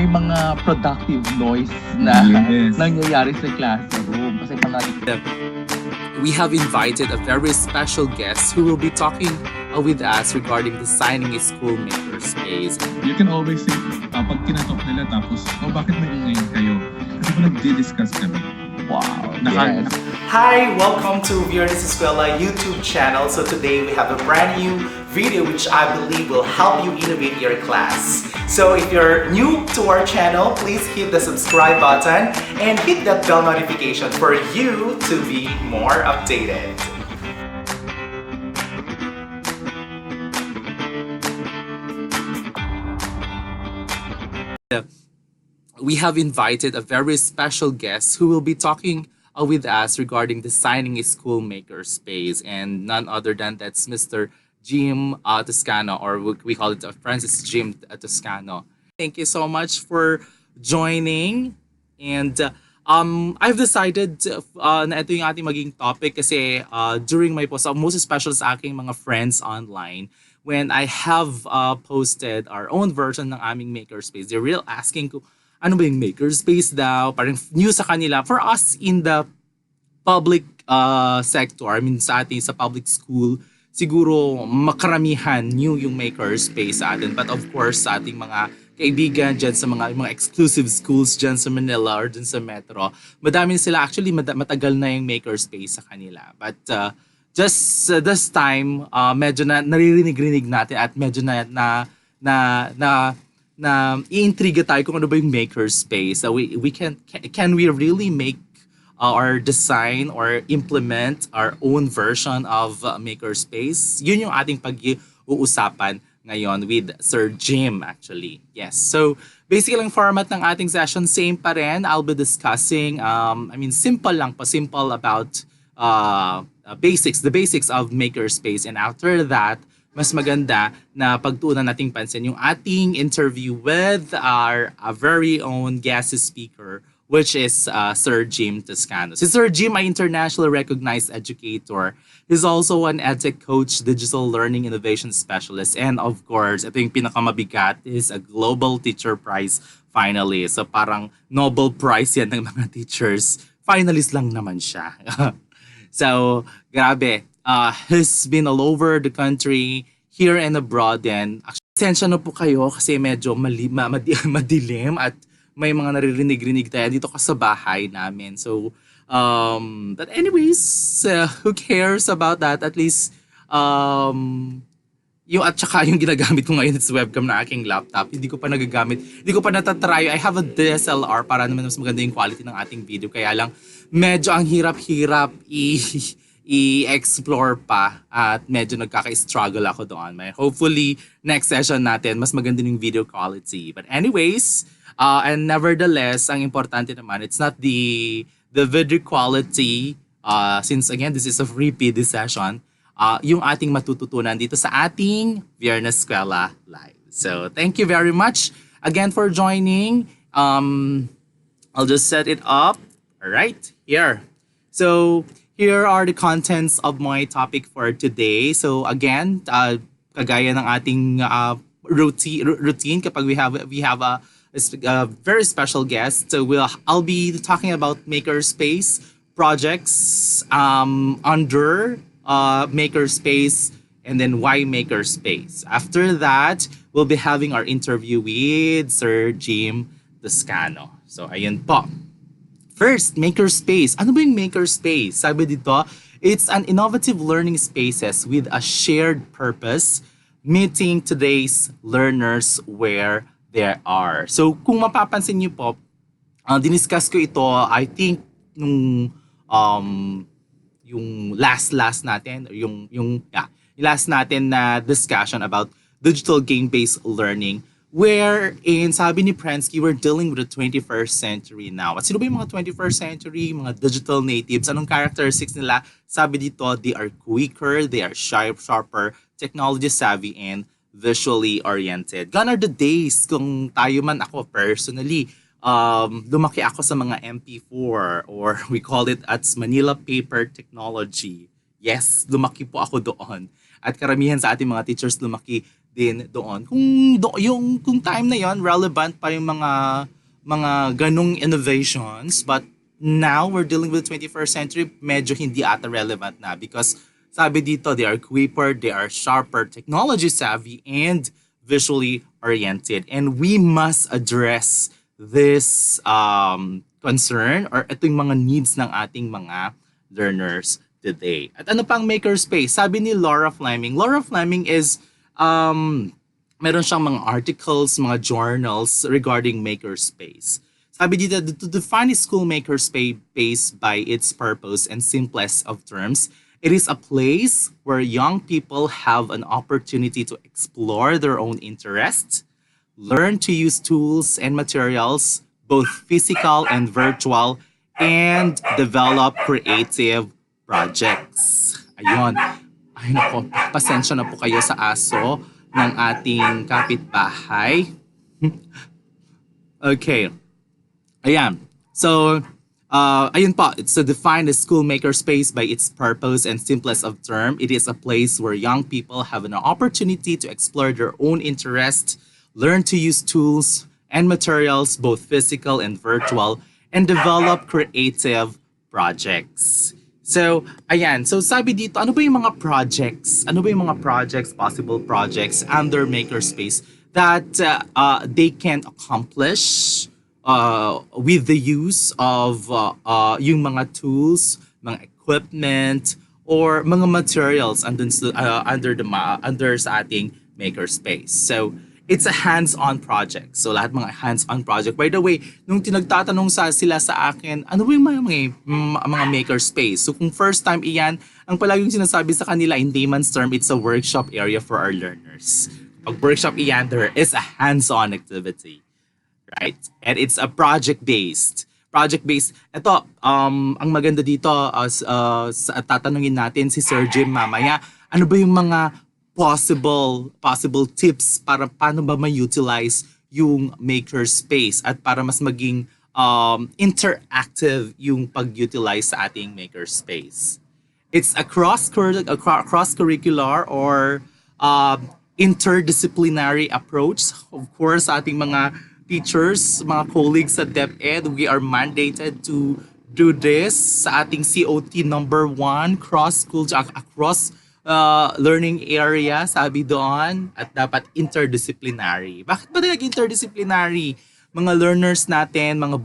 may mga productive noise na Yes. nangyayari sa classroom. Kasi pangalit We have invited a very special guest who will be talking with us regarding designing a school makerspace. You can always say, pag kinatok nila tapos, bakit nag-ingay kayo? Kasi po nagdi-discuss kami. wow. Naka- Yes. Hi, welcome to ViernEskwela YouTube channel. So today we have a brand new video which I believe will help you innovate your class. So if you're new to our channel, please hit the subscribe button and hit that bell notification for you to be more updated. We have invited a very special guest who will be talking with us regarding designing a school makerspace, and none other than that's Mr. Jim Toscano, or we call it Francis Jim Toscano. Thank you so much for joining. And I've decided na ito yung ating maging topic kasi during my post, most especially sa aking mga friends online, when I have posted our own version ng aming makerspace, they're real asking ko, ano ba yung makerspace daw? Parang new sa kanila. For us in the public sector, I mean sa ating sa public school, siguro makaramihan new yung makerspace sa atin. But of course, sa ating mga kaibigan dyan sa mga exclusive schools dyan sa Manila or dyan sa Metro, madami sila, actually matagal na yung makerspace sa kanila. But just this time, medyo na naririnig-rinig natin at medyo na iintriga tayo kung ano ba yung makerspace. We can we really make or design or implement our own version of makerspace? Yun yung ating pag-uusapan ngayon with Sir Jim actually. Yes. So basically ang format ng ating session same pa rin. I'll be discussing simple about the basics of makerspace, and after that mas maganda na pagtuunan nating pansin yung ating interview with our very own guest speaker, which is Sir Jim Toscano. Si Sir Jim ay internationally recognized educator. He's also an edtech coach, digital learning innovation specialist, and of course, ito yung pinakamabigat, is a Global Teacher Prize finalist. So parang Nobel Prize yan ng mga teachers. Finalist lang naman siya. So, grabe. He's been all over the country, here and abroad din. Pasensya na po kayo kasi medyo madilim at may mga naririnig-rinig tayo dito ka sa bahay namin. So, but anyways, who cares about that? At least, yung at saka yung ginagamit ko ngayon is webcam na aking laptop. Hindi ko pa nagagamit. Hindi ko pa natatry. I have a DSLR para naman mas maganda yung quality ng ating video. Kaya lang, medyo ang hirap-hirap i-explore pa at medyo nagkaka-struggle ako doon. Hopefully, next session natin, mas maganda yung video quality. But anyways, and nevertheless, ang importante naman, it's not the video quality, since again, this is a repeat session, yung ating matututunan dito sa ating ViernEskwela Live. So, thank you very much again for joining. I'll just set it up. All right, here. So, here are the contents of my topic for today. So again, kagaya ng ating routine kapag we have a very special guest. So I'll be talking about makerspace projects under makerspace, and then why makerspace. After that, we'll be having our interview with Sir Jim Toscano. So ayun po. First, makerspace. Ano ba yung makerspace? Sabi dito, it's an innovative learning spaces with a shared purpose, meeting today's learners where they are. So, kung mapapansin niyo po, diniscuss ko ito, I think, nung yung last natin, yung last natin na discussion about digital game-based learning, wherein sabi ni Prensky, we're dealing with the 21st century now. At sino ba yung mga 21st century, mga digital natives? Anong characteristics nila? Sabi dito, they are quicker, they are sharper, technology savvy, and visually oriented. Gone are the days kung tayo man, ako personally, lumaki ako sa mga MP4, or we call it as Manila paper technology. Yes, lumaki po ako doon. At karamihan sa ating mga teachers lumaki din doon. Kung time na yon relevant pa yung mga ganong innovations, but now we're dealing with 21st century, medyo hindi ata relevant na because sabi dito, they are quicker, they are sharper, technology savvy, and visually oriented. And we must address this concern or itong mga needs ng ating mga learners today. At ano pang Makerspace? Sabi ni Laura Fleming is meron siyang mga articles, mga journals regarding Makerspace. Sabi dito, to define a school makerspace by its purpose and simplest of terms, it is a place where young people have an opportunity to explore their own interests, learn to use tools and materials, both physical and virtual, and develop creative projects. Ayun. Ay nako, pasensya na po kayo sa aso ng ating kapitbahay. Okay. Ayan. So, ayun po, it's to define the school makerspace by its purpose and simplest of term. It is a place where young people have an opportunity to explore their own interests, learn to use tools and materials, both physical and virtual, and develop creative projects. So, ayan. So, sabi dito, ano ba yung mga projects? Ano ba yung mga projects, possible projects under Makerspace that they can accomplish with the use of yung mga tools, mga equipment, or mga materials under sa ating Makerspace. So, it's a hands-on project. So, lahat mga hands-on project. By the way, nung tinagtatanong sila sa akin, ano ba yung mga Makerspace? So, kung first time iyan, ang palaging sinasabi sa kanila in layman's term, it's a workshop area for our learners. Pag workshop iyan, there is a hands-on activity. Right? And it's a project-based. Project-based. Ito, ang maganda dito, tatanungin natin si Sir Jim mamaya, ano ba yung mga possible tips para paano ba ma-utilize yung makerspace at para mas maging interactive yung pag-utilize sa ating makerspace. It's a cross-curricular or interdisciplinary approach. Of course, sa ating mga teachers, mga colleagues sa DepEd, we are mandated to do this sa ating COT number 1, cross-school, across learning area, sabi doon, at dapat interdisciplinary. Bakit ba talaga interdisciplinary? Mga learners natin, mga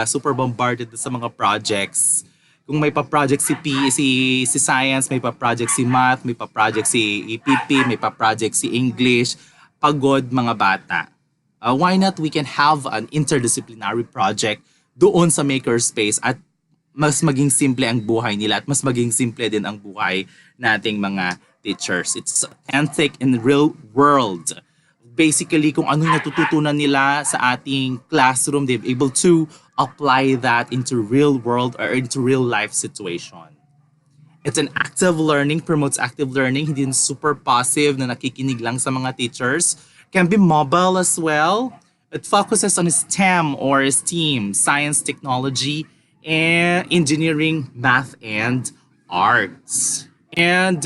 super bombarded sa mga projects. Kung may pa-project si science, may pa-project si math, may pa-project si EPP, may pa-project si English, pagod mga bata. Why not we can have an interdisciplinary project doon sa Makerspace at mas maging simple ang buhay nila at mas maging simple din ang buhay nating mga teachers. It's authentic in the real world. Basically, kung ano yung natututunan nila sa ating classroom, they're able to apply that into real world or into real life situation. It's an active learning, promotes active learning, hindi super passive na nakikinig lang sa mga teachers. Can be mobile as well. It focuses on STEM or STEAM, science, technology, and engineering, math, and arts. And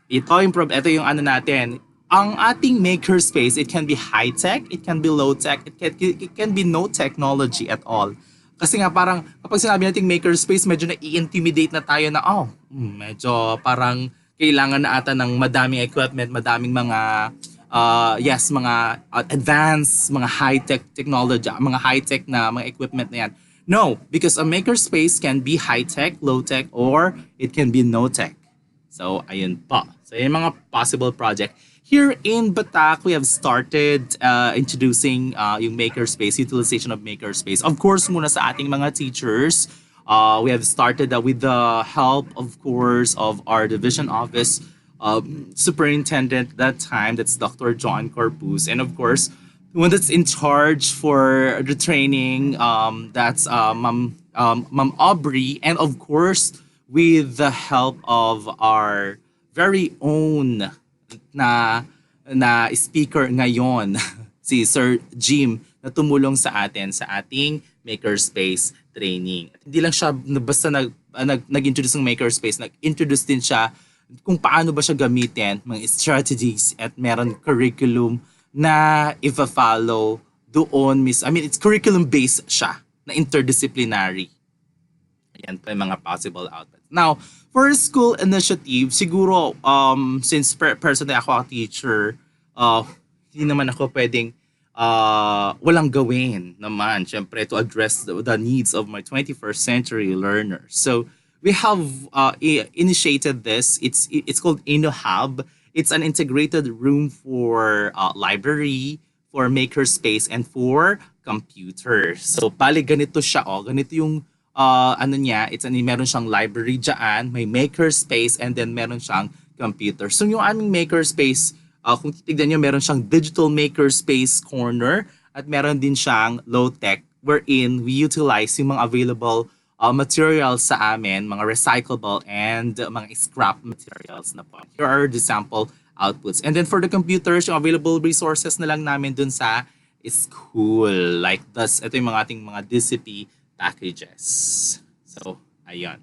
ito yung ano natin. Ang ating makerspace, it can be high-tech, it can be low-tech, it can be no technology at all. Kasi nga parang kapag sinabi nating makerspace, medyo na-i-intimidate na tayo na, medyo parang kailangan na ata ng madaming equipment, madaming mga mga advanced, mga high-tech technology, mga high-tech na mga equipment na yan. No, because a makerspace can be high-tech, low-tech, or it can be no-tech. So, ayun po. So, yung mga possible project. Here in Batak, we have started introducing yung makerspace, utilization of makerspace. Of course, muna sa ating mga teachers, we have started with the help, of course, of our division office superintendent that time, that's Dr. John Corpus, and of course one that's in charge for the training, that's Ma'am Aubrey, and of course with the help of our very own na speaker ngayon si Sir Jim na tumulong sa atin sa ating makerspace training. At hindi lang siya basta nag-introduce ng makerspace, nag-introduce din siya kung paano ba siya gamitin, mga strategies at meron curriculum na i-follow doon it's curriculum-based siya na interdisciplinary. Ayan pa yung mga possible outputs. Now, for school initiative, siguro, since personally ako ang teacher, hindi naman ako pwedeng walang gawin naman, syempre, to address the needs of my 21st century learners. So, we have initiated this. It's called InnoHub. It's an integrated room for library, for Makerspace, and for computer. So, bali ganito siya, ganito yung meron siyang library dyan, may Makerspace, and then meron siyang computer. So, yung aming Makerspace, kung titignan nyo, meron siyang digital Makerspace corner at meron din siyang low-tech wherein we utilize yung mga available materials sa amin, mga recyclable and mga scrap materials na po. Here are the sample outputs. And then for the computers, yung available resources na lang namin dun sa school. Like this, ito yung mga ating mga DCP packages. So, ayun.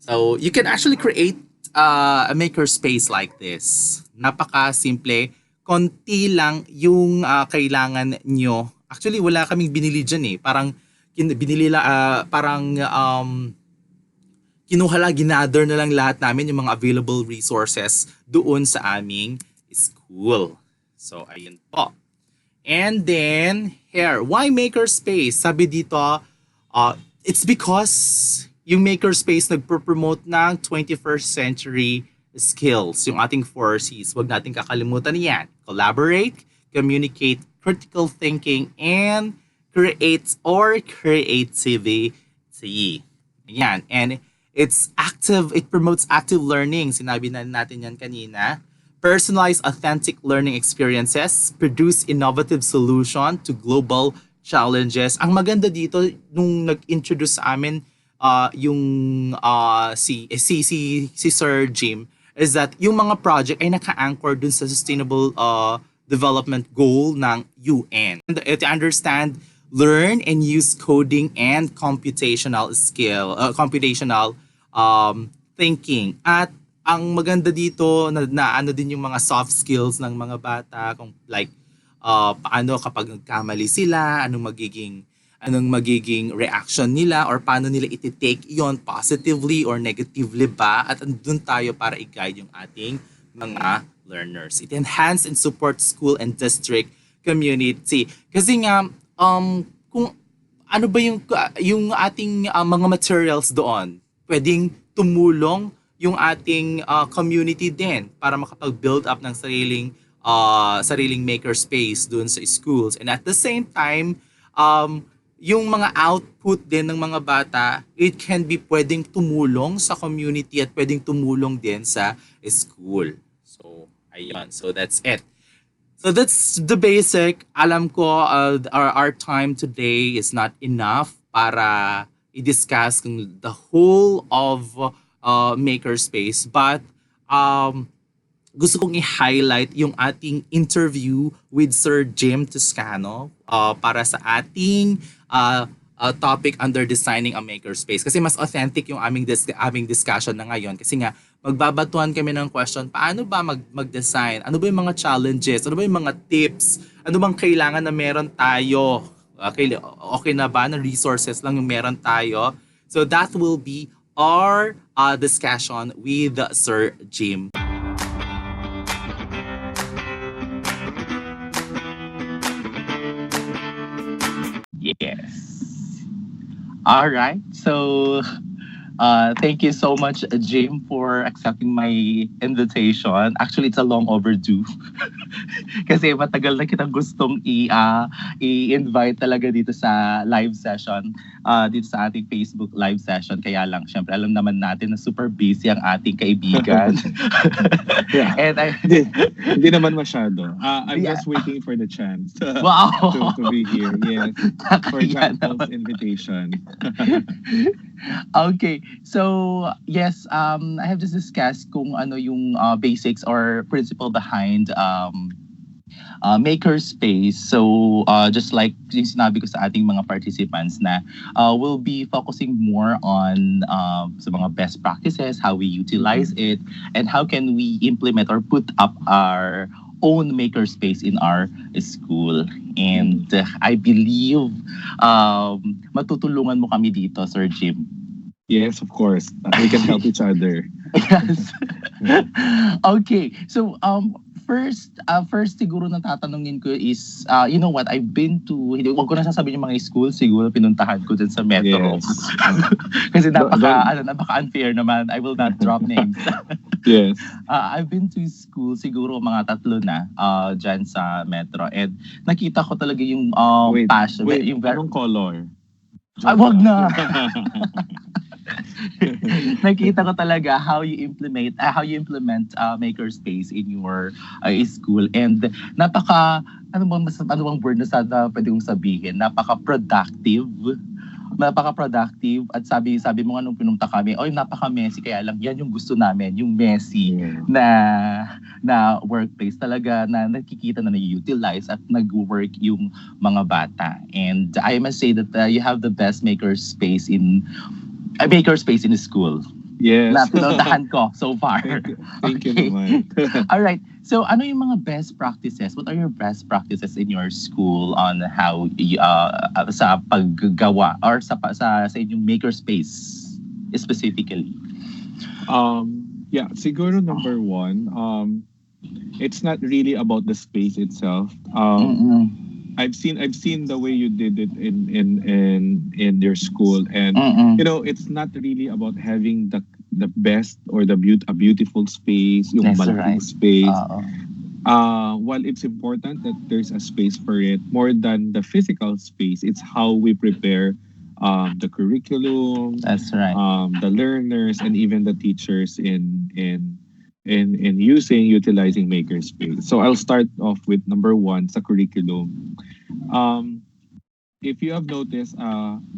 So, you can actually create a makerspace like this. Napaka-simple. Konti lang yung kailangan nyo. Actually, wala kaming binili dyan eh. Parang ginather na lang lahat namin yung mga available resources doon sa aming school. So, ayun po. And then, here, why Makerspace? Sabi dito, it's because yung Makerspace nagpo-promote ng 21st century skills, yung ating 4Cs. Huwag natin kakalimutan yan. Collaborate, communicate, critical thinking, and create or creativity. Ayan. And it promotes active learning. Sinabi na natin yan kanina. Personalized authentic learning experiences, produce innovative solution to global challenges. Ang maganda dito, nung nag-introduce sa amin si Sir Jim, is that yung mga project ay naka-anchor dun sa sustainable development goal ng UN. And to understand, learn and use coding and computational thinking. At ang maganda dito na ano din yung mga soft skills ng mga bata, kung like paano kapag nagkamali sila, anong magiging reaction nila, or paano nila iti-take yon positively or negatively ba, at andun tayo para i-guide yung ating mga learners. It enhance and support school and district community. Kasi nga kung ano ba yung ating mga materials doon, pwedeng tumulong yung ating community din para makapag-build up ng sariling makerspace doon sa schools. And at the same time, yung mga output din ng mga bata, it can be pwedeng tumulong sa community at pwedeng tumulong din sa school. So, ayun. So, that's it. So, that's the basic. Alam ko, our time today is not enough para i-discuss the whole of Makerspace. But, gusto kong i-highlight yung ating interview with Sir Jim Toscano para sa ating topic under designing a makerspace. Kasi mas authentic yung aming discussion na ngayon. Kasi nga, magbabatuhan kami ng question, paano ba mag-design? Ano ba yung mga challenges? Ano ba yung mga tips? Ano bang kailangan na meron tayo? Okay na ba na resources lang yung meron tayo? So that will be our discussion with Sir Jim. Yes. All right. So, thank you so much, Jim, for accepting my invitation. Actually, it's a long overdue. Kasi matagal na kitang gustong i-invite talaga dito sa live session, dito sa ating Facebook live session. Kaya lang, syempre, alam naman natin na super busy ang ating kaibigan. Yeah. And Hindi naman masyado. I'm just waiting for the chance wow. to be here. Yes. For Chantal's invitation. Okay. So, yes, I have just discussed kung ano yung basics or principle behind Makerspace. So, just like yung sinabi ko sa ating mga participants na we'll be focusing more on sa mga best practices, how we utilize it, and how can we implement or put up our own makerspace in our school. And I believe matutulungan mo kami dito, Sir Jim. Yes, of course. We can help each other. Yes. Okay. So first siguro na tatanungin ko is you know what, I've been to, hindi wag ko na sasabihin yung mga school, siguro pinuntahan ko dun sa Metro. Yes. Kasi Don't- napaka unfair naman. I will not drop names. Yes. I've been to school siguro mga 3 na dyan sa Metro, and nakita ko talaga yung passion, Wait, yung anong color? ay, wag na. Nakita ko talaga how you implement makerspace in your school, and ano bang word na sana pwede kong sabihin, napaka-productive, at sabi mo nga nung pinunta kami, oy, napaka-messy, kaya lang yan yung gusto namin, yung messy na workplace talaga, na nakikita na na-utilize at nag-work yung mga bata. And I must say that you have the best makerspace in the school Yes. na pinuntahan ko so far. Thank you Okay. naman. All right. So, ano yung mga best practices? What are your best practices in your school on how sa paggawa or sa inyong makerspace specifically? Yeah, siguro number one, it's not really about the space itself. Mm-mm. I've seen the way you did it in your school, and Mm-mm. you know, it's not really about having the best or a beautiful space, yung That's malaking right. space. Oo. While it's important that there's a space for it, more than the physical space, it's how we prepare the curriculum, That's right. the learners, and even the teachers in utilizing Makerspace. So I'll start off with number one, sa curriculum. If you have noticed,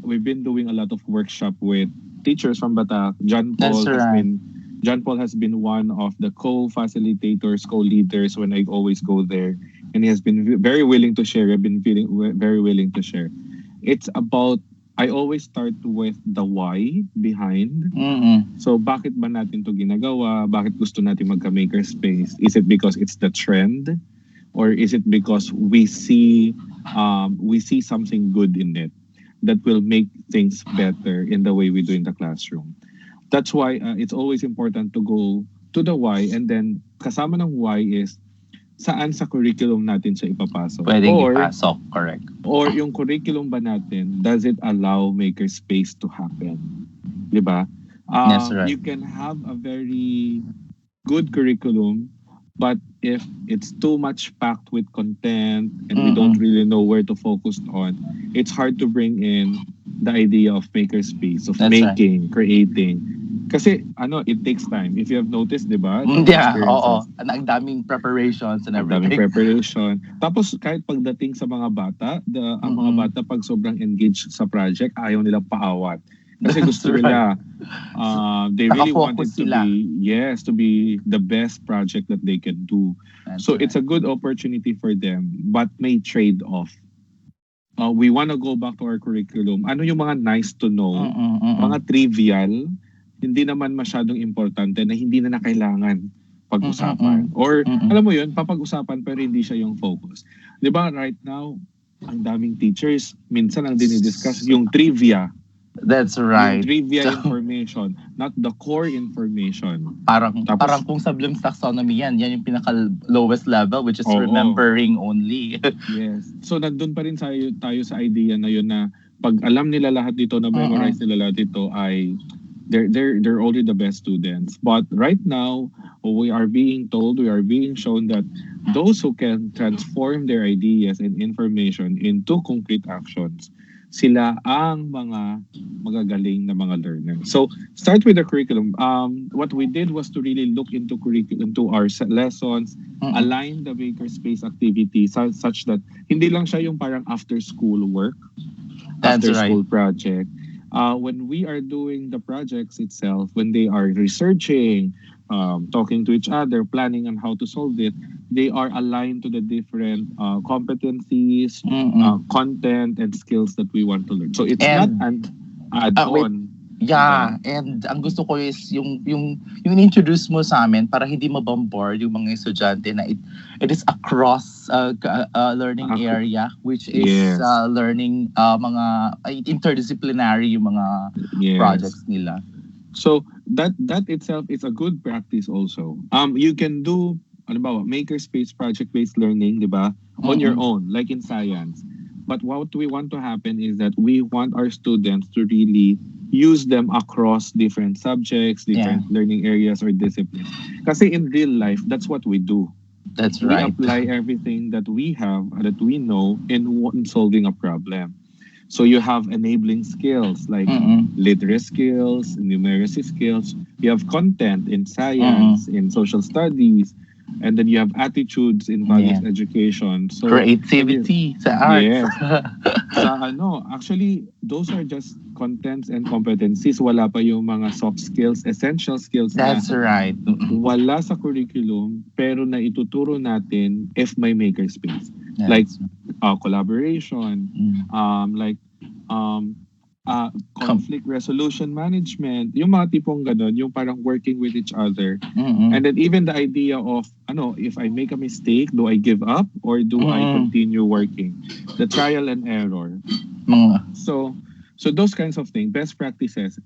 we've been doing a lot of workshop with teachers from Batak. That's right. John Paul has been one of the co-facilitators, co-leaders when I always go there, and he has been very willing to share. I've been feeling very willing to share. It's about, I always start with the why behind. Mm-mm. So bakit ba natin to ginagawa? Bakit gusto natin magka-makerspace? Is it because it's the trend? Or is it because we see something good in it that will make things better in the way we do in the classroom? That's why it's always important to go to the why, and then kasama ng why is saan sa curriculum natin siya ipapasok. Pwedeng ipasok, correct. Or yung curriculum ba natin, does it allow makerspace to happen? Diba? That's right. You can have a very good curriculum, but if it's too much packed with content and we don't really know where to focus on, it's hard to bring in the idea of makerspace, of That's making, creating. Kasi it takes time. If you have noticed, di ba? Yeah, oo. Ang daming preparations and Ang daming everything. preparation. Tapos kahit pagdating sa mga bata, ang mga bata pag sobrang engaged sa project, ayaw nila paawat. Kasi That's gusto right. nila, they really wanted Nakafocus to sila. to be the best project that they can do. That's So right. it's a good opportunity for them, but may trade-off. We want to go back to our curriculum. Ano yung mga nice to know, mga trivial, hindi naman masyadong importante na hindi na kailangan pag-usapan. Or, alam mo yun, papag-usapan pero hindi siya yung focus. Di ba, right now, ang daming teachers, minsan ang dinidiscuss yung trivia. That's right. Yung trivia So, information, not the core information. parang Tapos- kung sa Bloom's taxonomy yan yung pinaka lowest level, which is Oo. remembering only. Yes. So, nandun pa rin tayo sa idea na yun na pag alam nila lahat dito, na memorize nila lahat dito, ay they're already the best students. But right now, we are being shown that those who can transform their ideas and information into concrete actions, sila ang mga magagaling na mga learners. So, start with the curriculum. What we did was to really look into curriculum, into our lessons, align the makerspace activity such that hindi lang siya yung parang after school work, That's after right. school project. When we are doing the projects itself, when they are researching, talking to each other, planning on how to solve it, they are aligned to the different competencies, Mm-mm. content, and skills that we want to learn. So it's not And an wait, add-on. yeah, Diba? and ang gusto ko is yung introduce mo sa amin para hindi mabombard yung mga estudyante na it is across learning Ac- area, which is Yes, learning mga interdisciplinary yung mga yes. projects nila. So that itself is a good practice also. You can do ano ba, makerspace project-based learning, di ba? On your Mm-mm. own, like in science. But what we want to happen is that we want our students to really use them across different subjects, Yeah, different learning areas or disciplines. Kasi in real life, that's what we do. that's We right. apply everything that we have, that we know in solving a problem. So you have enabling skills like Mm-mm. literary skills, numeracy skills. You have content in Mm-mm. science, in social studies, and then you have attitudes in values Yeah. education. So when you Creativity sa arts. yes, sa ano, actually those are just contents and competencies. Wala pa yung mga soft skills, essential skills na That's right. Mm-mm. wala sa curriculum pero na ituturo natin if may makerspace. Like That's, collaboration, mm. like um, Com- conflict resolution management, yung mga tipong ganon, yung parang working with each other. Mm-mm. And then even the idea of, ano, if I make a mistake, do I give up or do I Mm-mm. continue working? The trial and error. Mga, So those kinds of things, best practices.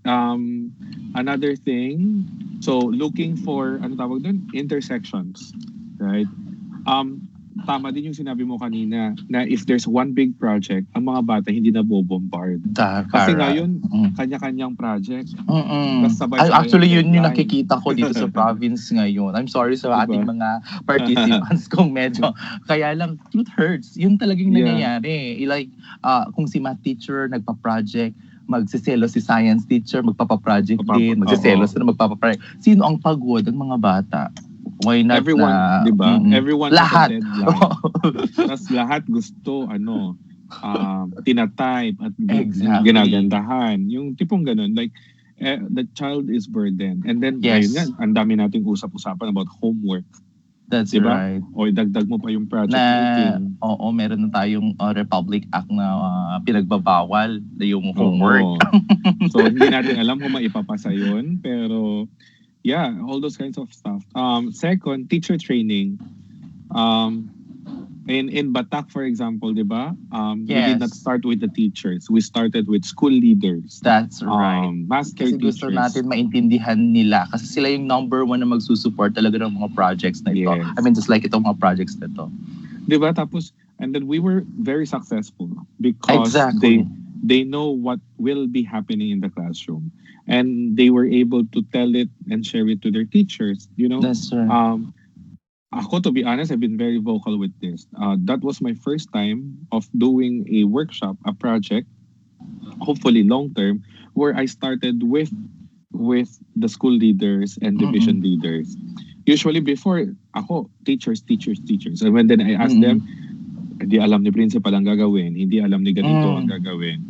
Another thing, so looking for, ano tawag dun? Intersections, right? Tama din yung sinabi mo kanina na if there's one big project, ang mga bata hindi na bombard. Kasi Kara. ngayon, Mm. kanya-kanyang project. Mm-mm. Tapos sabay-sabay Actually, ang yun yung deadline. nakikita ko dito sa province ngayon. I'm sorry sa Diba? ating mga participants kung medyo, kaya lang, truth hurts. Yun talagang Yeah. nangyayari. Like, kung si math teacher nagpa-project, magsiselos si science teacher, magpapa-project din, magsiselos na magpapa-project. Sino ang pagod? Ang mga bata. Why not Everyone, na... di ba? Mm-mm. Everyone Lahat. has a deadline. Tapos lahat gusto, tinatype at Exactly. ginagandahan. Yung tipong ganun, like, the child is burdened. And then, Yes. ayun nga, ang dami nating usap-usapan about homework. That's Di ba? right. O dagdag mo pa yung project Na meeting. oo, meron na tayong Republic Act na pinagbabawal na yung homework. Oo. So, hindi natin alam kung maipapasa yun. Pero, yeah, all those kinds of stuff. Second, teacher training. In Batak, for example, di ba? We did not Yes. start with the teachers. We started with school leaders. That's right. Master Kasi teachers. gusto natin maintindihan nila kasi sila yung number one na magsusupport talaga ng mga projects na ito. Yes. I mean, just like itong mga projects na ito. Di ba? Tapos, and then we were very successful because Exactly. they know what will be happening in the classroom. And they were able to tell it and share it to their teachers. You know, That's right. ako, to be honest, I've been very vocal with this. That was my first time of doing a workshop, a project, hopefully long term, where I started with the school leaders and division leaders. Usually before, ako, teachers. And when then I asked them, hindi alam ni principal ang gagawin, hindi alam ni ganito ang gagawin.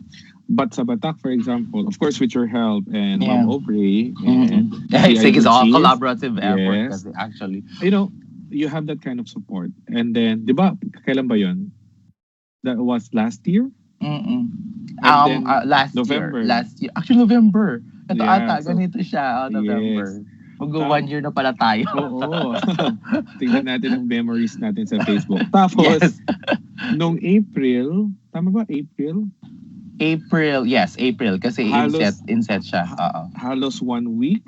But sa Batak, for example, of course, with your help and Yeah. Ma'am Aubrey and I think it's all Chief, collaborative effort yes. kasi actually. you know, you have that kind of support. And then, di ba, kailan ba yun? That was last year? Mm-mm. And then, Last November. year. Actually, November. Ito Yeah, ata, so- ganito siya, November. Mag-1 year na pala tayo. Oo. Tingnan natin ang memories natin sa Facebook. Tapos, Yes. nung April, tama ba? April? April. Kasi Halos- inset siya. Oo. Halos 1 week.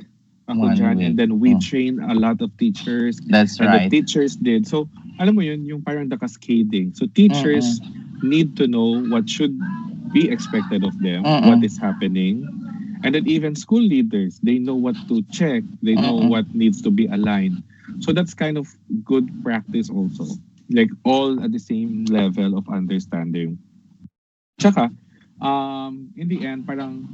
Ako 1 dyan. week. And then we Oh. trained a lot of teachers. That's And right. the teachers did. So, alam mo yun, yung parang the cascading. So, teachers need to know what should be expected of them, what is happening. And then even school leaders, they know what to check. They know what needs to be aligned. So, that's kind of good practice also. Like, all at the same level of understanding. Tsaka, in the end, parang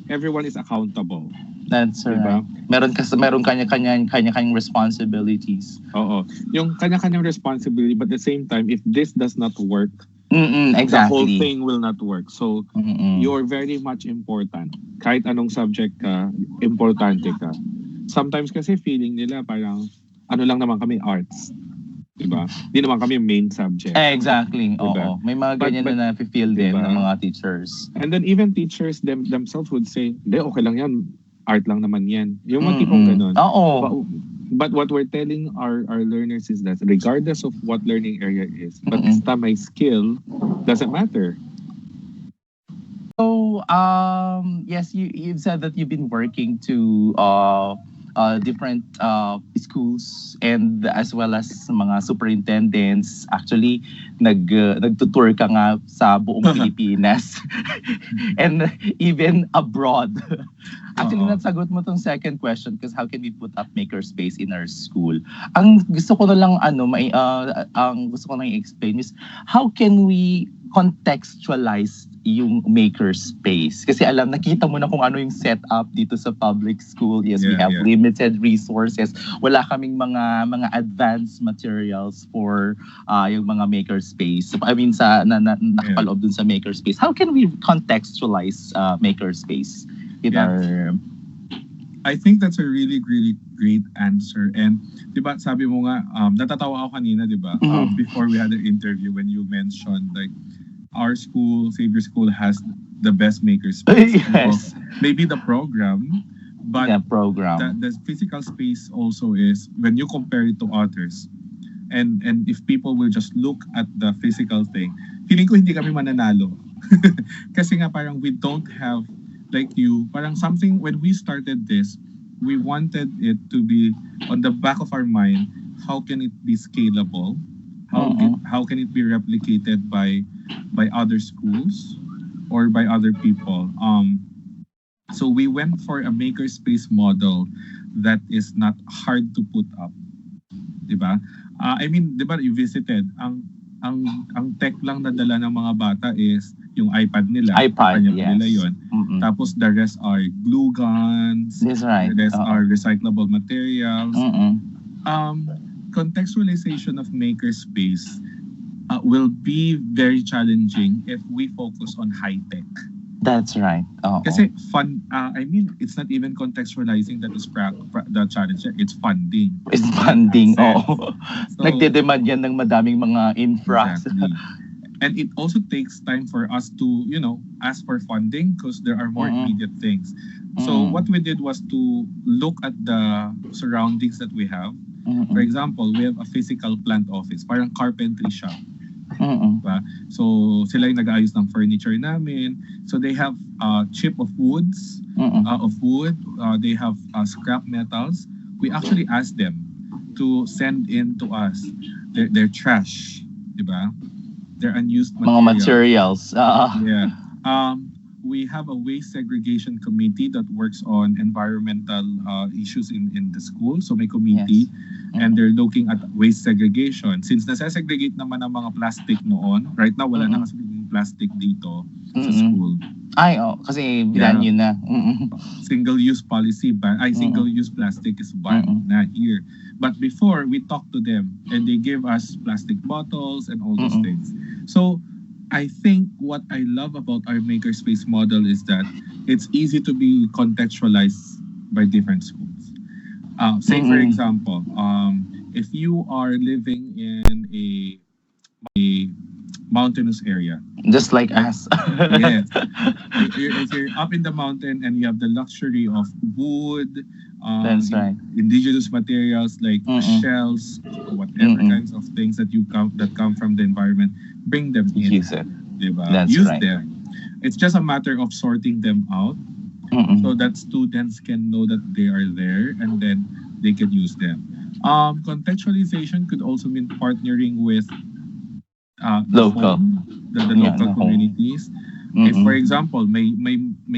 everyone is accountable. That's Diba? right. Meron kanya-kanyang responsibilities. Oo. Yung kanya-kanyang responsibility, but at the same time, if this does not work, Exactly. the whole thing will not work. So, Mm-mm. you're very much important. Kahit anong subject ka, importante ka. sometimes kasi feeling nila parang ano lang naman kami, arts. Diba? Hindi naman kami main subject. Exactly. Diba? Oo. May mga ganyan But- na na-feel din diba? ng mga teachers. And then even teachers themselves would say, hindi, okay lang yan. Art lang naman yan. Yung mga tipong Mm-mm. ganun. Oo. But what we're telling our learners is that regardless of what learning area is, but Mm-mm. basta may skill, doesn't matter. So, yes, you've said that you've been working to different schools and as well as mga superintendents. Actually, nagtutour ka nga sa buong Pilipinas and even abroad. Actually, Oo. nasagot mo tong second question because how can we put up Makerspace in our school? Ang gusto ko na lang ang gusto ko lang i-explain is how can we contextualize yung makerspace. Kasi nakita mo na kung ano yung setup dito sa public school. Yes, we Yeah, have yeah. limited resources. Wala kaming mga advanced materials for yung mga makerspace. I mean, nakapaloob dun sa makerspace. How can we contextualize makerspace in Yeah. our... I think that's a really, really great answer. And, di ba, sabi mo nga, natatawa ako kanina, di ba? Mhm. Before we had an interview when you mentioned, like, our school, Xavier School, has the best makerspace. Yes. Maybe the program, but Yeah, program. the physical space also is, when you compare it to others, and if people will just look at the physical thing, feeling ko hindi kami mananalo. Kasi nga parang we don't have, like you, parang something, when we started this, we wanted it to be on the back of our mind, how can it be scalable? How can it be replicated by other schools or by other people? So we went for a makerspace model that is not hard to put up. Diba? I mean, diba you visited, ang tech lang na dala ng mga bata is yung iPad nila. iPad, yes. Nila yun. Mm-mm. Tapos the rest are glue guns, That's right. the rest are recyclable materials. Mm-mm. Contextualization of makerspace will be very challenging if we focus on high tech. That's right. Oo. Kasi I mean, it's not even contextualizing that is the challenge. It's funding. It's funding. Access. Oo. So, Nagde-demand yan ng madaming mga infra. exactly. And it also takes time for us to, ask for funding because there are more Mhm. immediate things. So Mm. what we did was to look at the surroundings that we have. Mm-mm. For example, we have a physical plant office, parang carpentry shop. Mm-mm. Diba? So sila yung nag-aayos ng furniture namin. So they have chip of woods, Mm-mm. of wood. They have scrap metals. We actually asked them to send in to us their trash, diba? Their unused Mga materials. Yeah. We have a waste segregation committee that works on environmental issues in the school. So may committee and they're looking at waste segregation. Since nasa-segregate naman ang mga plastic noon, right now wala na kasi plastic dito sa Mm-mm. school. Ay, kasi bilan yun na. Mm-mm. Single-use policy single-use plastic is banned na here. But before, we talked to them and they gave us plastic bottles and all those things. So I think what I love about our makerspace model is that it's easy to be contextualized by different schools. Say for example, if you are living in a mountainous area, Just like us. yes. If you're up in the mountain and you have the luxury of wood, That's right. indigenous materials like shells, whatever kinds of things that come from the environment, bring them in. Use it. Diba? That's Use right. them. It's just a matter of sorting them out Mm-mm. so that students can know that they are there and then they can use them. Contextualization could also mean partnering with the Local. home, the Yeah, local the home. communities. If Mm-mm. for example, may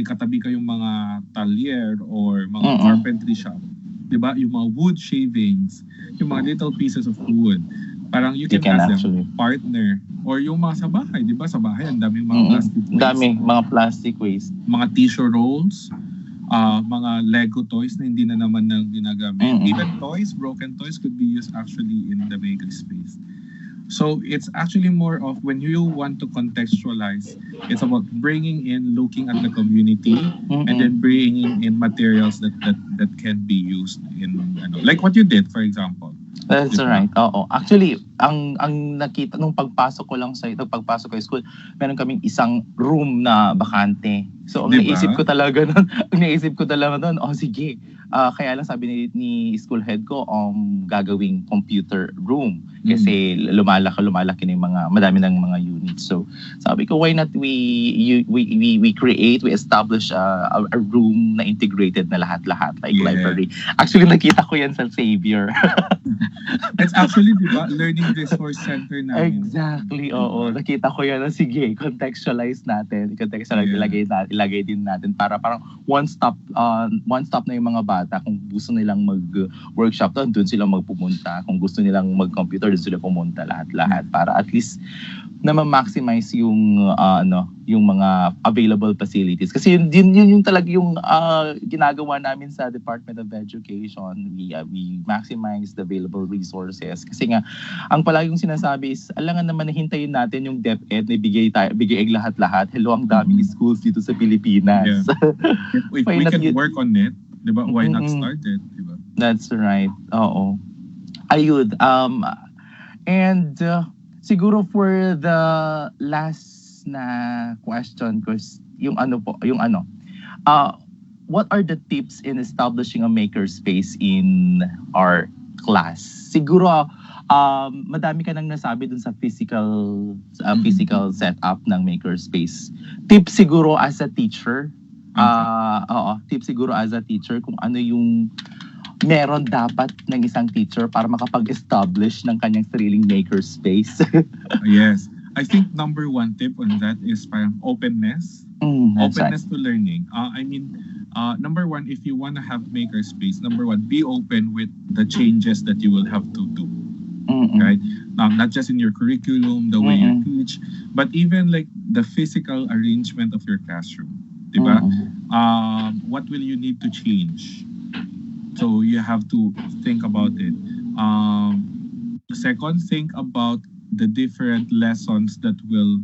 katabi kayong mga talyer or mga Mm-mm. carpentry shop, 'di ba? Yung mga wood shavings, yung mga little pieces of wood. Parang you You can can ask actually. them partner or yung mga sa bahay, 'di ba? Sa bahay ang daming mga Mm-mm. plastic waste. Dami, mga plastic waste. Mga tissue rolls, mga Lego toys na hindi na naman nang ginagamit. Mm-mm. Even toys, broken toys could be used actually in the makerspace. So it's actually more of when you want to contextualize, it's about bringing in, looking at the community, and then bringing in materials that can be used in, like what you did, for example. That's Diba? right. Oo. Actually, ang nakita nung pagpasok ko lang sa ito, pagpasok ko sa school, meron kaming isang room na bakante. So ang Diba? naisip ko talaga noon, oh sige. Kaya lang sabi ni school head ko, gagawing computer room kasi lumalaki na yung madami ng mga units. So sabi ko, why not we create, we establish a room na integrated na lahat-lahat like Yeah. library. Actually nakita ko yan sa Xavier. It's actually, diba, learning resource center namin. Exactly, oo. Nakita ko yan. Sige, contextualize natin. Yeah. Ilagay din natin para parang one stop na yung mga bata. Kung gusto nilang mag-workshop doon sila magpupunta. Kung gusto nilang mag-computer, doon sila pumunta lahat-lahat. Para at least na ma-maximize yung yung mga available facilities. Kasi yun talaga yung ginagawa namin sa Department of Education. We maximize the available resources. Kasi nga, ang palaging sinasabi is, alangan naman na hintayin natin yung DepEd na bigay lahat-lahat. Hello, ang daming schools dito sa Pilipinas. Yeah. If we can work on it, diba, why not start it? Diba? That's right. Oo. Ayun. And siguro for the last na question ko, what are the tips in establishing a makerspace in our class? Siguro madami ka nang nasabi dun sa physical setup ng makerspace. Tip siguro as a teacher. Tip siguro as a teacher kung ano yung meron dapat ng isang teacher para makapag-establish ng kanyang sariling makerspace. Yes. I think number one tip on that is parang openness. Openness to learning. Number one, if you want to have makerspace, number one, be open with the changes that you will have to do. Right? Not just in your curriculum, the way you teach, but even like the physical arrangement of your classroom. Diba? What will you need to change? So you have to think about it. Second, think about the different lessons that will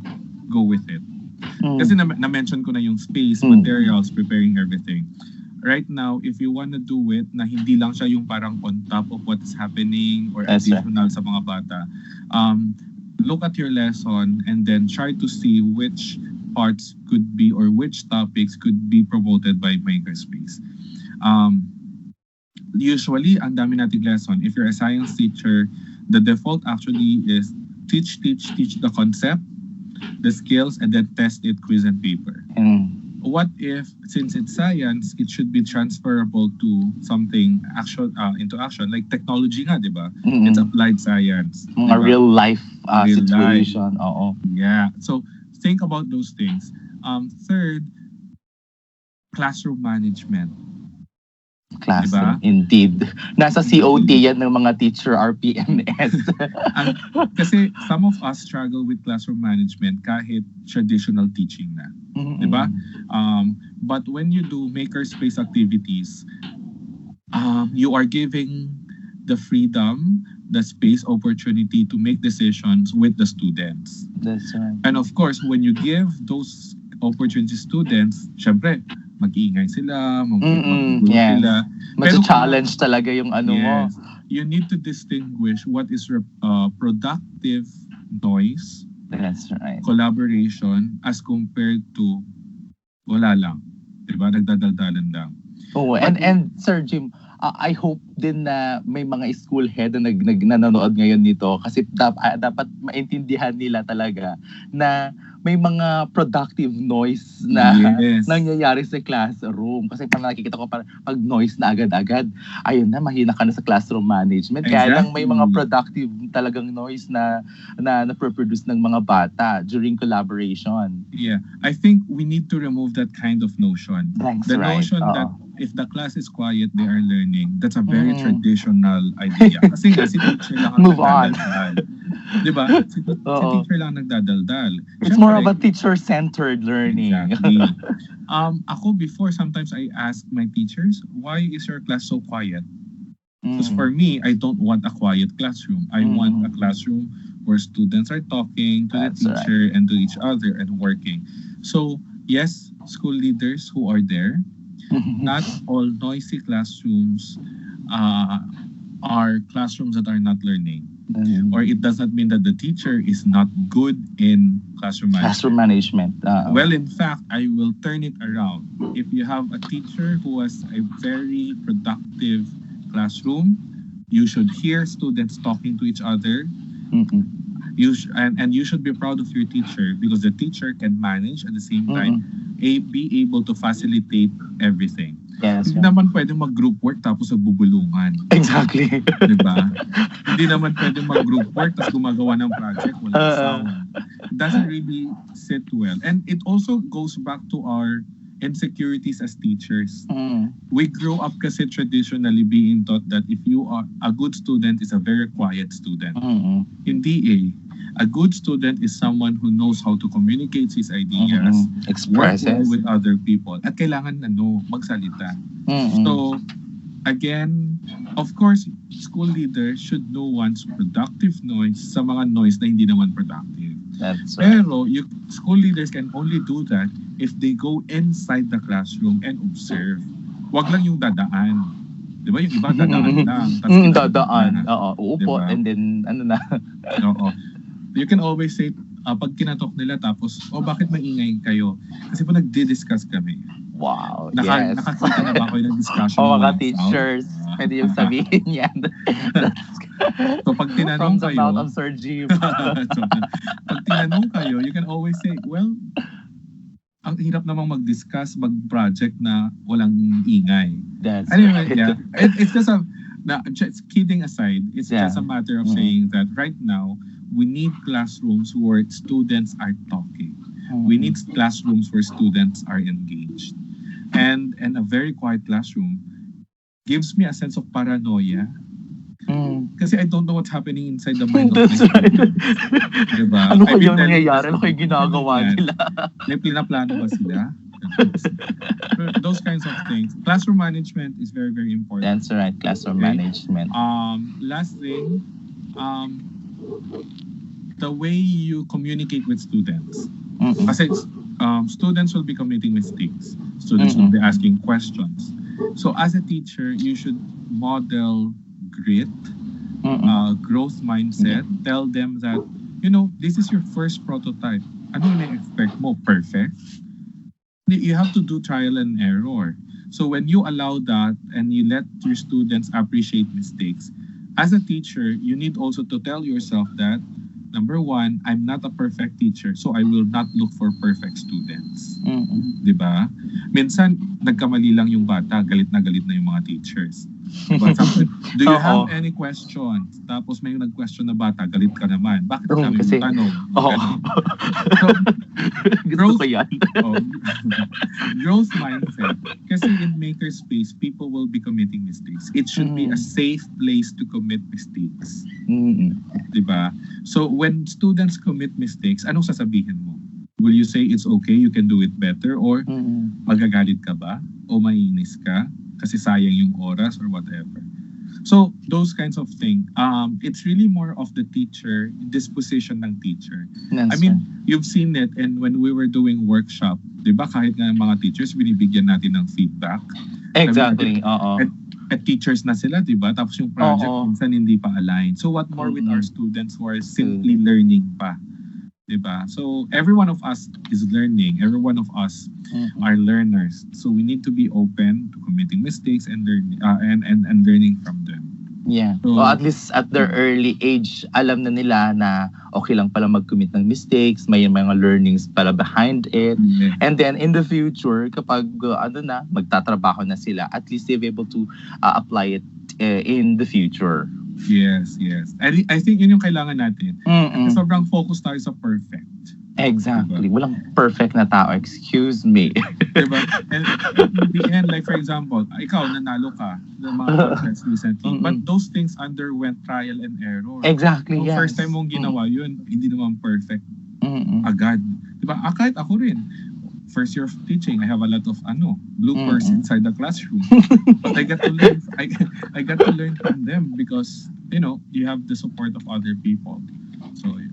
go with it. Kasi na-mention ko na yung space, materials, preparing everything. Right now, if you want to do it na hindi lang siya yung parang on top of what's happening or additional sa mga bata, look at your lesson and then try to see which parts could be or which topics could be promoted by Makerspace. Usually, ang dami nating lesson. If you're a science teacher, the default actually is teach the concept, the skills, and then test it, quiz and paper. What if, since it's science, it should be transferable to something into action, like technology nga, di ba? It's applied science. A real life situation. Life. Oo. Yeah. So, think about those things. Third, classroom management. Classroom, indeed. Nasa COT yan ng mga teacher RPMS. Kasi some of us struggle with classroom management kahit traditional teaching na. Diba? But when you do makerspace activities, you are giving the freedom, the space, opportunity to make decisions with the students. That's right. And of course, when you give those opportunities to students, syempre, mag-iingay sila, mag-gulo sila. Mas-challenge talaga yung mo. You need to distinguish what is productive noise, that's right, collaboration, as compared to wala lang. Diba? Nagdadaldalan lang. And Sir Jim, I hope din na may mga school head na nanonood ngayon nito kasi dapat maintindihan nila talaga na may mga productive noise na nangyayari sa classroom. Kasi parang nakikita ko pag noise na agad-agad, ayun na, mahina ka na sa classroom management. Kaya lang may mga productive talagang noise na na-produce ng mga bata during collaboration. Yeah. I think we need to remove that kind of notion. That's the right. Notion that if the class is quiet, they are learning. That's a very traditional idea. Kasi si teacher lang ang Move on. Diba? Si teacher lang nagdadaldal. It's more of a teacher-centered learning. Exactly. Ako before, sometimes I ask my teachers, why is your class so quiet? Because for me, I don't want a quiet classroom. I want a classroom where students are talking to the That's right. teacher and to each other and working. So, yes, school leaders who are there, not all noisy classrooms uh, are classrooms that are not learning. Or it does not mean that the teacher is not good in classroom Classroom management. management. Well, in fact, I will turn it around. If you have a teacher who has a very productive classroom, you should hear students talking to each other. Mm-mm. And you should be proud of your teacher because the teacher can manage at the same time be able to facilitate everything. Yes. Hindi naman pwede mag-group work tapos nagbubulungan. Exactly. Diba? Hindi naman pwede mag-group work tapos gumagawa ng project walang sound. It doesn't really sit well. And it also goes back to our insecurities as teachers. We grew up kasi traditionally being taught that if you are a good student is a very quiet student. Hindi eh. A good student is someone who knows how to communicate his ideas, work well Expresses. with other people, at kailangan magsalita. So, again, of course, school leaders should know one's productive noise sa mga noise na hindi naman productive. That's right. Pero school leaders can only do that if they go inside the classroom and observe. Wag lang yung dadaan. Di ba? Yung iba dadaan lang. Tapos Dadaan. Oo. Uupo. Diba? And then, ano na. Oo. You can always say, pag kinatok nila tapos, bakit maingay kayo? Kasi po nagdi-discuss kami. Wow. Yes. Nakakita na ba kayo ng discussion? Mga walang teachers. sound? Pwede yung sabihin yan. So pag From tinanong the kayo, mouth of Sir Jim. so, pag tinanong kayo, you can always say, well, ang hirap namang mag-discuss, mag-project na walang ingay. That's Anyway, right. yeah. It's just just kidding aside, it's just a matter of saying that right now, we need classrooms where students are talking. We need classrooms where students are engaged. And a very quiet classroom gives me a sense of paranoia. Kasi I don't know what's happening inside the mind of my That's right. students. Diba? Ano I've been kayang telling nangyayari? this- Ano kayang ginagawa Yan. nila? May plano ba sila? Those kinds of things. Classroom management is very, very important. That's right. Classroom Okay. management. Last thing, the way you communicate with students. Kasi students will be committing mistakes. Students will be asking questions. So as a teacher, you should model grit, growth mindset. Tell them that, this is your first prototype. Ano yung expect mo? Perfect? You have to do trial and error. So when you allow that and you let your students appreciate mistakes, as a teacher, you need also to tell yourself that, number one, I'm not a perfect teacher, so I will not look for perfect students. Diba? Minsan, nagkamali lang yung bata, galit na yung mga teachers. Diba? Do you have any questions? Tapos may nag-question na bata, galit ka naman. Bakit kami Kasi- yung tanong? Oo. So, Gusto ko yan. growth mindset. Kasi in Makerspace, people will be committing mistakes. It should be a safe place to commit mistakes. Diba? So when students commit mistakes, anong sasabihin mo? Will you say it's okay, you can do it better? Or magagalit ka ba? O mainis ka? Kasi sayang yung oras or whatever. So those kinds of things. It's really more of the teacher, disposition ng teacher. I mean, you've seen it, and when we were doing workshop, di ba kahit nga mga teachers, binibigyan natin ng feedback. Exactly. Oo. At teachers na sila, di ba? Tapos yung project minsan hindi pa aligned. So what more with our students who are simply learning pa? Di ba? So every one of us is learning. Every one of us are learners. So we need to be open to committing mistakes and learning and learning from them. Yeah. So, O at least at their early age, alam na nila na okay lang pala mag-commit ng mistakes, may mga learnings pala behind it. yeah. And then in the future, kapag magtatrabaho na sila, at least they're able to apply it in the future. Yes. I think yun yung kailangan natin. Kasi sobrang focus tayo sa perfect. Exactly. Walang perfect na tao. Excuse me. Diba? And in the end, like for example, ikaw nanalo ka ng mga contests recently. But those things underwent trial and error. Exactly, Kung yes. first time mong ginawa yun, hindi naman perfect Mm-mm. agad. Diba? Kahit ako rin. First year of teaching, I have a lot of bloopers inside the classroom. But I got to learn. I got to learn from them because you have the support of other people. So yeah.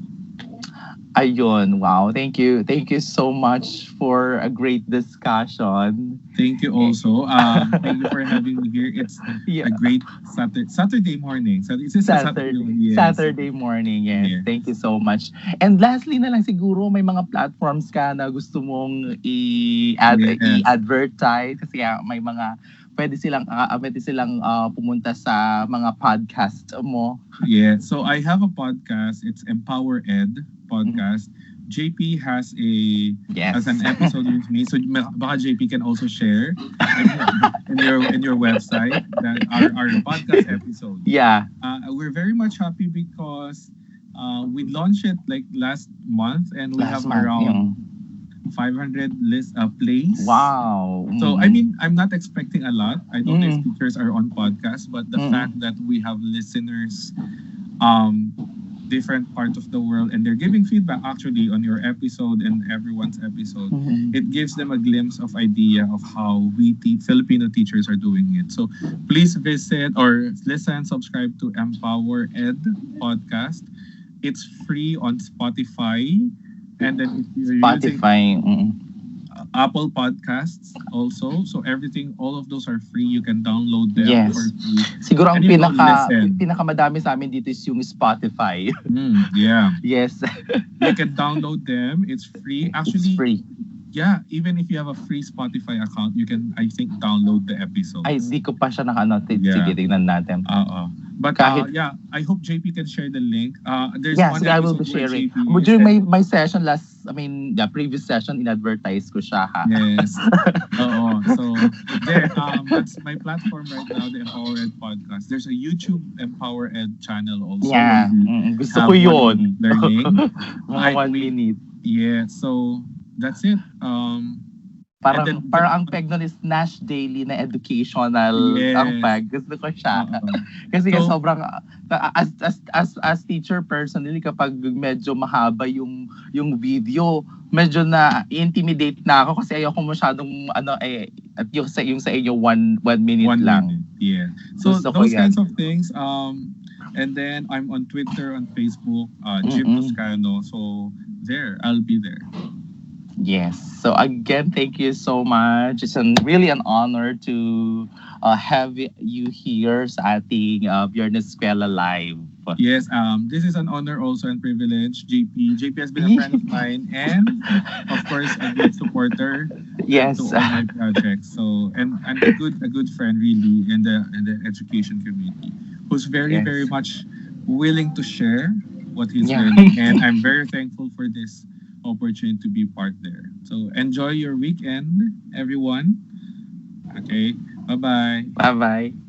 Ayun, wow. Thank you. Thank you so much for a great discussion. Thank you also. Thank you for having me here. It's Yeah. a great Saturday morning. So is this a Saturday? Yes. Saturday morning, yes. Yes. Thank you so much. And lastly na lang siguro, may mga platforms ka na gusto mong Yes. i-advertise kasi may mga pwede silang pumunta sa mga podcast mo. Yeah. So I have a podcast. It's Empower Ed podcast. JP has Yes. an episode with me. So baka JP can also share in your website that our podcast episode. Yeah. We're very much happy because we launched it like last month and we Last have month, around 500 plays. Wow. So I mean, I'm not expecting a lot. I don't know if teachers are on podcasts, but the fact that we have listeners, different parts of the world, and they're giving feedback actually on your episode and everyone's episode, it gives them a glimpse of idea of how we Filipino teachers are doing it. So please visit or listen, subscribe to Empower Ed podcast. It's free on Spotify. And then if you're using Spotify. Apple Podcasts also, so everything, all of those are free. You can download them Yes. for free. Siguro ang And you don't listen. pinakamadami sa amin dito is yung Spotify. Yeah, Yes. you can download them. It's free. It's Actually, free. yeah, even if you have a free Spotify account, you can, I think, download the episodes. Ay, di ko pa siya naka-notate. Yeah. Sige, tignan natin. But Kahit- yeah, I hope JP can share the link. There's Yes, one I will episode be where sharing. JP During said- my session the previous session, in-advertise ko siya ha. Yes. So there, that's my platform right now, the Empower Ed podcast. There's a YouTube Empower Ed channel also. Yeah. where we Gusto have ko 1 yun. minute learning. Mga 1 minute. Yeah. So that's it. Parang, And then- parang ang peg nun is Nash Daily na educational Yes. ang peg. Gusto ko siya. Kasi So- sobrang as teacher personally kapag medyo mahaba yung video, medyo na intimidate na ako kasi ayoko masyadong at yung sa inyo 1 minute 1 lang. minute. Yeah. So Gusto ko those yan. kinds of things. And then I'm on Twitter, on Facebook, Jim Toscano. So there, I'll be there. Yes. So again, thank you so much. It's really an honor to have you here sa ating ViernEskwela Live. Yes, this is an honor also and privilege. JP has been a friend of mine and of course a great supporter Yes. to all my projects. So and a good friend really in the education community who's very Yes. very much willing to share what he's Yeah. learning, and I'm very thankful for this opportunity to be part there. So enjoy your weekend, everyone. Okay, bye bye. Bye-bye.